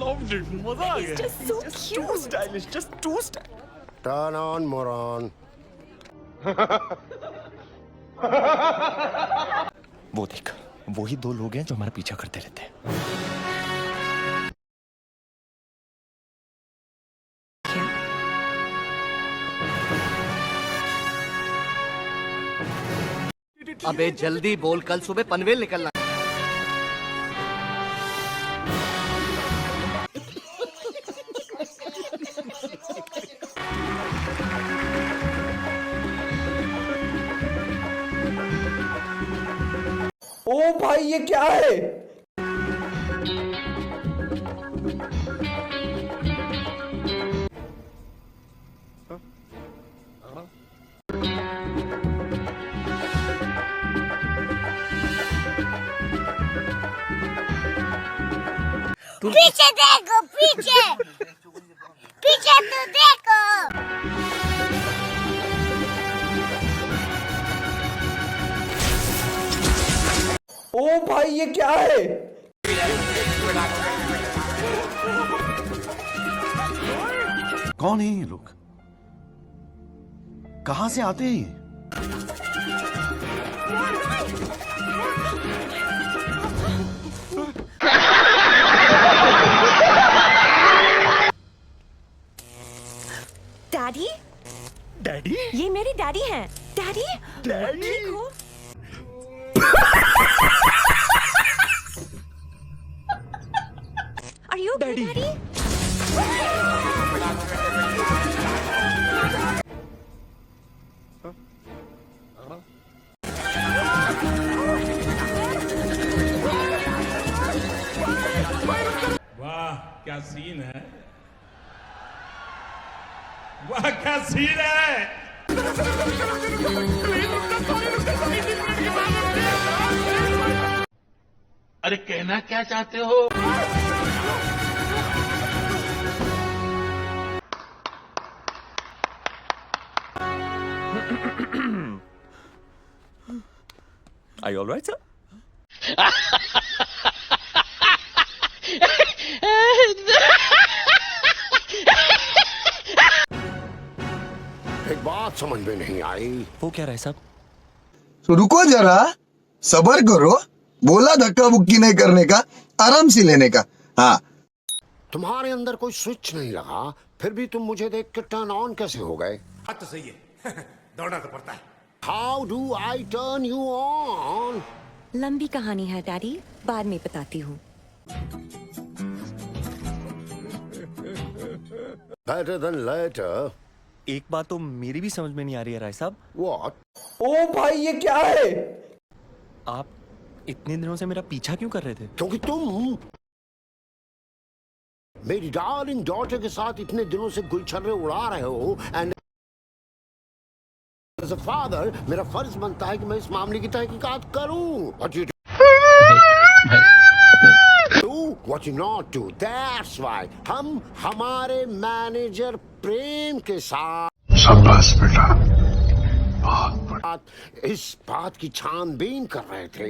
loved it. मजा आ गया. Just so cute. Too stylish. Just too stylish. Turn on, moron. वो देख, वही दो लोग हैं जो हमारा पीछा करते रहते हैं. अबे जल्दी बोल, कल सुबह पनवेल निकलना. ओ भाई ये क्या है? पीछे देखो, पीछे पीछे तो देखो. ओ भाई ये क्या है? कौन है ये लोग? कहां से आते हैं ये? Daddy, daddy? ये मेरी डैडी हैं. Daddy, daddy? ठीक हो? Are you okay, Daddy. Daddy? वाह क्या सीन है. वाह क्या सीन है. अरे कहना क्या चाहते हो? Are you all right, sir? एक बात समझ में नहीं आई. वो क्या रहा है साहब? तो रुको जरा, सबर करो. बोला धक्का बुक्की नहीं करने का, आराम से लेने का. हाँ, तुम्हारे अंदर कोई स्विच नहीं लगा, फिर भी तुम मुझे देख के टर्न ऑन कैसे हो गए? बात तो सही है. दौड़ना तो पड़ता है. How do I turn you on? लंबी कहानी है डैडी, बाद में बताती हूँ. Better than later. एक बात तो मेरी भी समझ में नहीं आ रही है राय साहब. व्हाट? ओ भाई ये क्या है? आप इतने दिनों से मेरा पीछा क्यों कर रहे थे? क्योंकि तुम मेरी डार्लिंग डॉटर के साथ इतने दिनों से गुलछर्रे उड़ा रहे हो. एंड एज अ फादर मेरा फर्ज बनता है कि मैं इस मामले की तहकीकात करूं. What you do, what you not do. That's why हम हमारे मैनेजर प्रेम के साथ शाबाश बेटा, बहुत बढ़िया. इस बात की छानबीन कर रहे थे.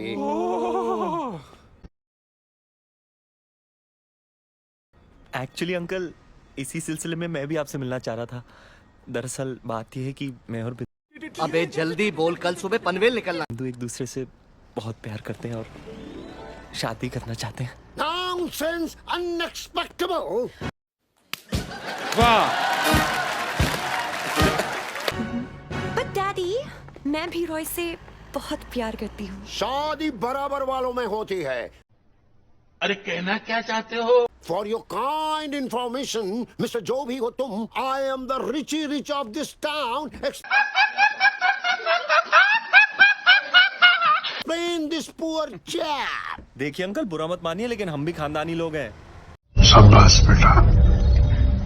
एक्चुअली अंकल, इसी सिलसिले में मैं भी आपसे मिलना चाह रहा था. दरअसल बात यह है कि मैं और अबे जल्दी बोल, कल सुबह पनवेल निकलना. बिंदु एक दूसरे से बहुत प्यार करते हैं और शादी करना चाहते हैं. Nonsense, unexpectable. But डैडी, मैं भी रॉय से बहुत प्यार करती हूँ. शादी बराबर वालों में होती है. अरे कहना क्या चाहते हो? For your kind information, Mr. जो भी हो तुम, I am the richy rich of this town. Explain this poor chap. देखिए अंकल, बुरा मत मानिए, लेकिन हम भी खानदानी लोग हैं. शाबाश बेटा,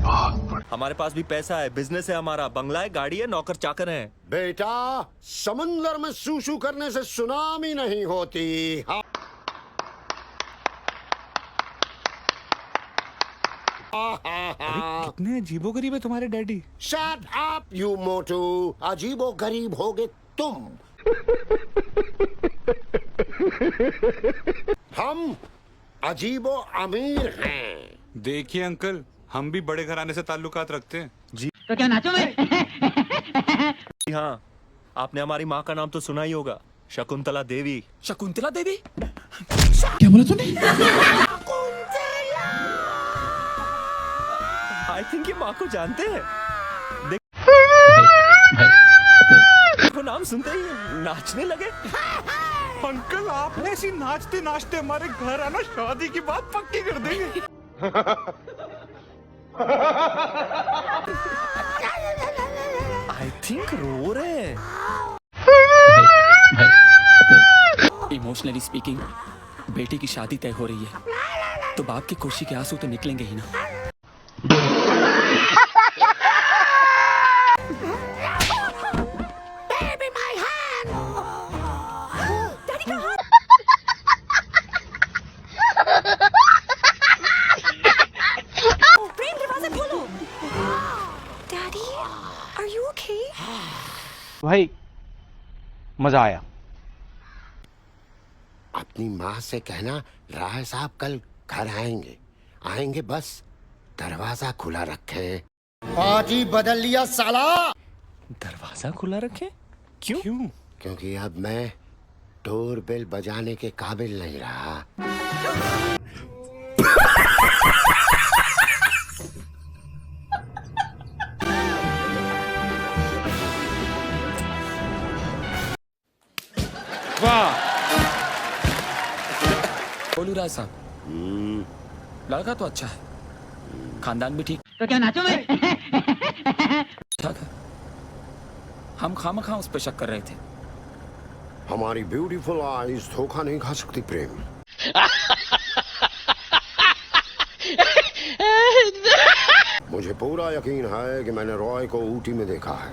बहुत बढ़िया. हमारे पास भी पैसा है, बिजनेस है हमारा, बंगला है, गाड़ी है, नौकर चाकर हैं. बेटा, समंदर में सूसू करने से सुनामी नहीं होती. हाँ. कितने अजीबोगरीब है तुम्हारे डैडी. Shut up, you मोटू. अजीबो गरीब होगे तुम. हम अजीबो अमीर हैं. देखिए अंकल, हम भी बड़े घराने से ताल्लुकात रखते हैं। तो क्या नाचो मैं? जी हाँ, आपने हमारी माँ का नाम तो सुना ही होगा, शकुंतला देवी। शकुंतला देवी? आई थिंक ये माँ को जानते हैं। देखो नाम सुनते ही नाचने लगे। अंकल, आपने ऐसी नाचते नाचते हमारे घर आना, शादी की बात पक्की कर देंगे। आई थिंक रो रहे हैं। इमोशनली स्पीकिंग, बेटी की शादी तय हो रही है तो बाप की खुशी के आंसू तो निकलेंगे ही ना। प्रेम दरवाजा खोलो। Daddy, are you okay? भाई मजा आया। अपनी माँ से कहना राय साहब कल घर आएंगे। आएंगे, बस दरवाजा खुला रखें। आज ही बदल लिया साला। दरवाजा खुला रखे? क्यों? क्योंकि अब मैं डोर बेल बजाने के काबिल नहीं रहा। बोलू राय साहब, लड़का तो अच्छा है, खानदान भी ठीक तो क्या नाचो मैं? ठाक है। हम खामखा उस पर शक कर रहे थे। हमारी ब्यूटीफुल आईज धोखा नहीं खा सकती प्रेम। मुझे पूरा यकीन है कि मैंने रॉय को ऊटी में देखा है,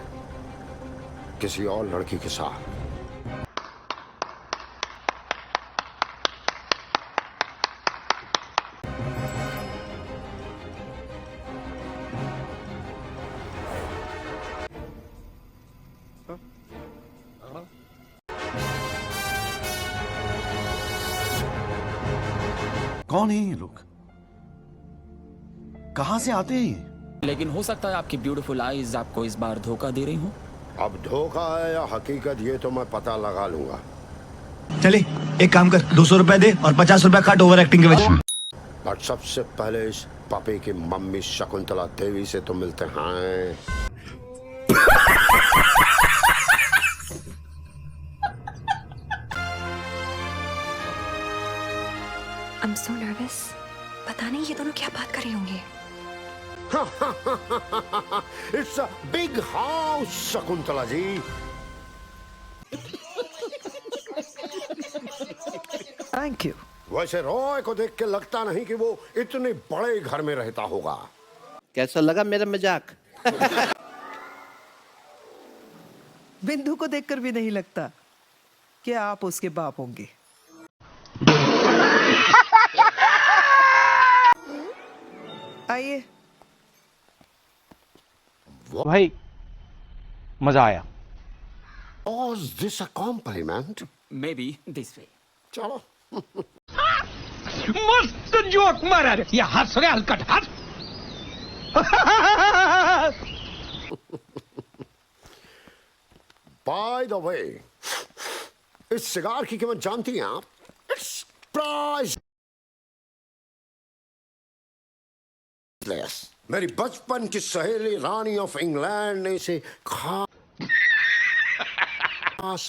किसी और लड़की के साथ। कौन है ये लोग? कहां से आते हैं ये? लेकिन हो सकता है आपकी ब्यूटीफुल आईज आपको इस बार धोखा दे रही हूँ। अब धोखा है या हकीकत, ये तो मैं पता लगा लूंगा। चले एक काम कर, 200 रुपए दे और 50 रुपए काट ओवर एक्टिंग के वजह। बट सबसे पहले इस पापी की मम्मी शकुंतला देवी से तो मिलते हैं। I'm so nervous. पता नहीं ये दोनों क्या बात कर रहे होंगे। It's a big house Shakuntala ji. Thank you. वैसे रॉय को देख के लगता नहीं कि वो इतने बड़े घर में रहता होगा। कैसा लगा मेरा मजाक? बिंदु को देखकर भी नहीं लगता कि आप उसके बाप होंगे। आइए। भाई मजा आया। Was this a compliment? May be this way. चलो। मस्त जोक मारा रे। ये हंस रहे हलकट हंस। By the way, इस सिगार की कीमत जानती हैं आप? It's priceless. मेरी बचपन की सहेली रानी ऑफ इंग्लैंड ने इसे खास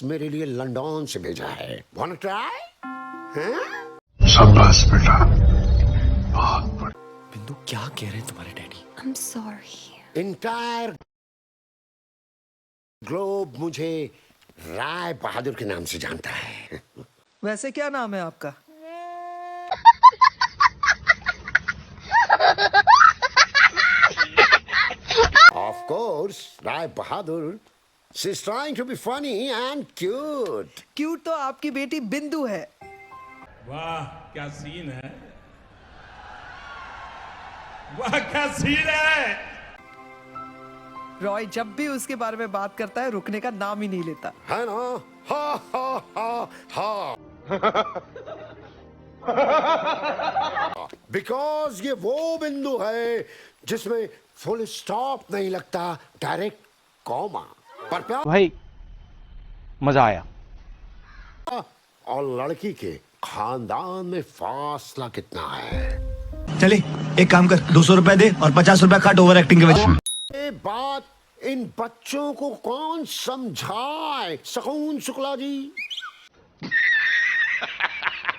मेरे लिए लंदन से भेजा है। Wanna try? शाबाश बेटा, बहुत बढ़िया। बिंदु क्या कह रहे हैं तुम्हारे daddy? I'm sorry. Entire globe मुझे राय बहादुर के नाम से जानता है। वैसे क्या नाम है आपका? Of course, Rai Bahadur. She's trying to be funny and cute. Cute तो आपकी बेटी बिंदु है। वाह क्या सीन है, वाह क्या सीन है। रॉय जब भी उसके बारे में बात करता है रुकने का नाम ही नहीं लेता। है ना? हा हा हा हा। बिकॉज ये वो बिंदु है जिसमें फुल स्टॉप नहीं लगता, डायरेक्ट कॉमा। पर प्यार भाई मजा आया। और लड़की के खानदान में फासला कितना है। चले एक काम कर, 200 रुपए दे और 50 रुपए काट ओवर एक्टिंग के वजह। ये बात इन बच्चों को कौन समझाए? सकून शुक्ला जी।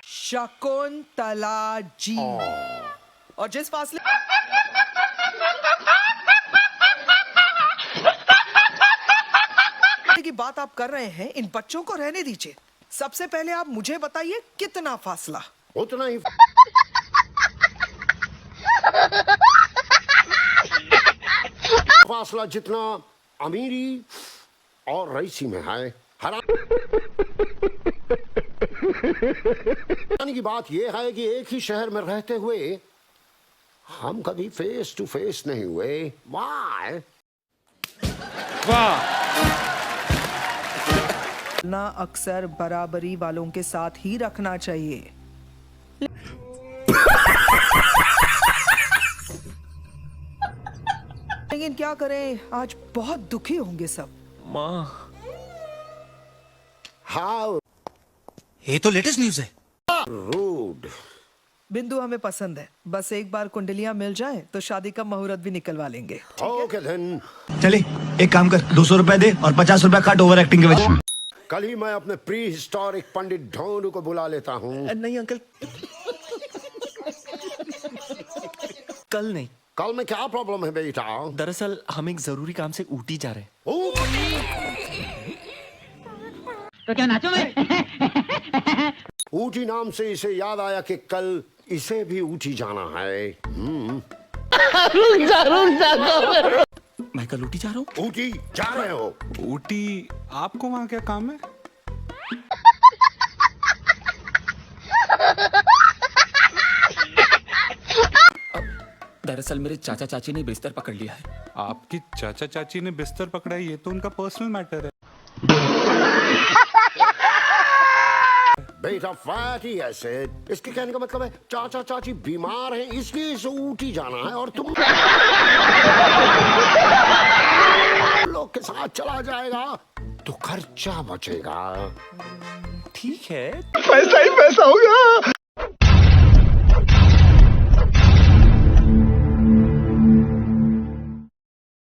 शकुंतला जी। और जिस फासले की बात आप कर रहे हैं, इन बच्चों को रहने दीजिए। सबसे पहले आप मुझे बताइए कितना फासला? उतना ही फासला जितना अमीरी और रईसी में है। हैरानी की बात यह है कि एक ही शहर में रहते हुए हम कभी फेस टू फेस नहीं हुए। वाह ना अक्सर बराबरी वालों के साथ ही रखना चाहिए। लेकिन क्या करें, आज बहुत दुखी होंगे सब। माँ, हाउ ये तो लेटेस्ट न्यूज है। रूड। बिंदु हमें पसंद है, बस एक बार कुंडलियां मिल जाएं तो शादी का मुहूर्त भी निकलवा लेंगे। Okay then. चले एक काम कर, 200 रुपए दे और 50 रुपए काट ओवर एक्टिंग के वजह। कल ही मैं अपने प्री हिस्टोरिक पंडित ढोंडू को बुला लेता हूँ। नहीं अंकल, कल नहीं। कल में क्या प्रॉब्लम है बेटा? दरअसल हम एक जरूरी काम से ऊटी जा रहे हैं। तो क्या नाचो मैं? ऊटी नाम से इसे याद आया कि कल इसे भी ऊटी जाना है। मैं कल ऊटी जा रहा हूँ। ऊटी जा रहे हो? ऊटी आपको वहाँ क्या काम है? दरअसल मेरे चाचा चाची ने बिस्तर पकड़ लिया है। आपकी चाचा चाची ने बिस्तर पकड़ा है, ये तो उनका पर्सनल मैटर है। बेटा फैटी एसिड, इसके कहने का मतलब है चाचा चाची बीमार हैं इसलिए इसे ऊटी जाना है और तुम लोग के साथ चला जाएगा तो खर्चा बचेगा। ठीक है। पैसा ही पैसा होगा।